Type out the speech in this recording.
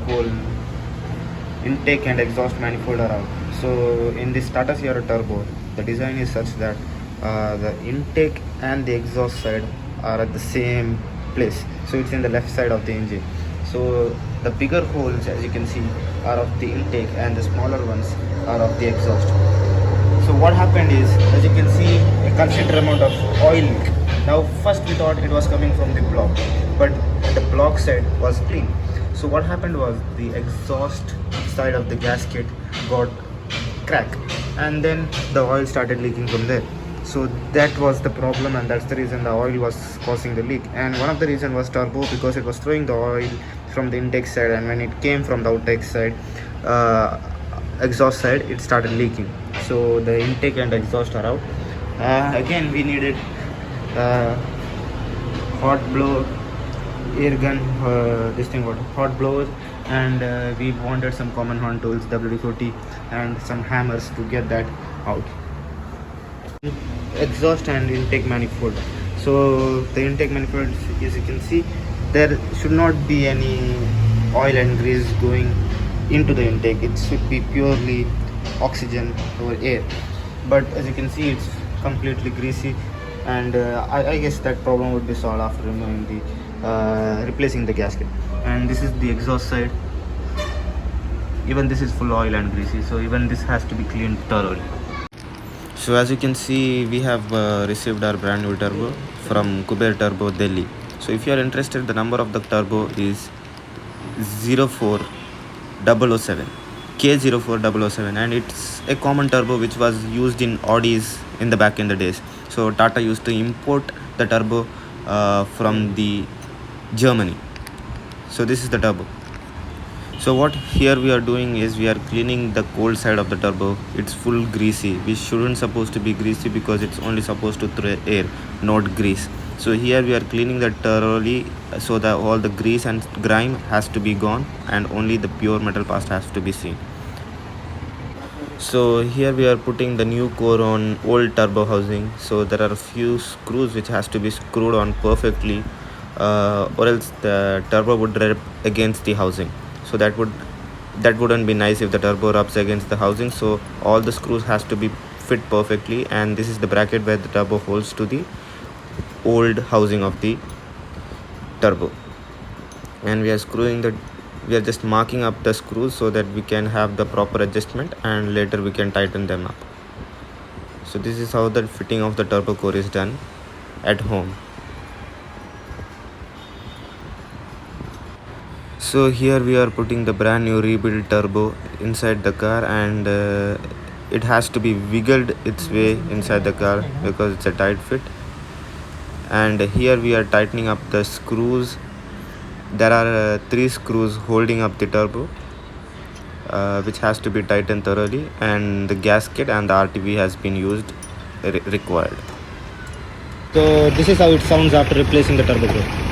whole intake and exhaust manifold are out. So in this Tata Sierra turbo, the design is such that the intake and the exhaust side are at the same place. So it's in the left side of the engine. So the bigger holes, as you can see, are of the intake and the smaller ones are of the exhaust. So what happened is, as you can see, a considerable amount of oil leak. Now first we thought it was coming from the block, but the block side was clean. So what happened was the exhaust side of the gasket got cracked, and then the oil started leaking from there. So that was the problem, and that's the reason the oil was causing the leak. And one of the reason was turbo, because it was throwing the oil from the intake side, and when it came from the outtake side, exhaust side, it started leaking. So the intake and exhaust are out. Again we needed hot blow air gun, hot blowers, and we wanted some common horn tools, WD-40 and some hammers to get that out. Exhaust and intake manifold. So the intake manifold, as you can see, there should not be any oil and grease going into the intake. It should be purely oxygen or air, but as you can see, it's completely greasy, and I guess that problem would be solved after removing replacing the gasket. And this is the exhaust side. Even this is full oil and greasy, so even this has to be cleaned thoroughly. So as you can see, we have received our brand new turbo from Kuber Turbo, Delhi. So if you are interested, the number of the turbo is 04007 K04007, and it's a common turbo which was used in Audis in the back in the days. So Tata used to import the turbo from the Germany. So this is the turbo. So what here we are doing is we are cleaning the cold side of the turbo. It's full greasy. We shouldn't supposed to be greasy because it's only supposed to throw air, not grease. So here we are cleaning that thoroughly, so that all the grease and grime has to be gone and only the pure metal parts has to be seen. So here we are putting the new core on old turbo housing. So there are a few screws which has to be screwed on perfectly, or else the turbo would rub against the housing. So that wouldn't be nice if the turbo rubs against the housing. So all the screws has to be fit perfectly, and this is the bracket where the turbo holds to the old housing of the turbo. And we are just marking up the screws so that we can have the proper adjustment, and later we can tighten them up. So this is how the fitting of the turbo core is done at home. So here we are putting the brand new rebuilt turbo inside the car, and it has to be wiggled its way inside the car because it's a tight fit. And here we are tightening up the screws. There are 3 screws holding up the turbo, which has to be tightened thoroughly, and the gasket and the RTV has been used required. So this is how it sounds after replacing the turbo core.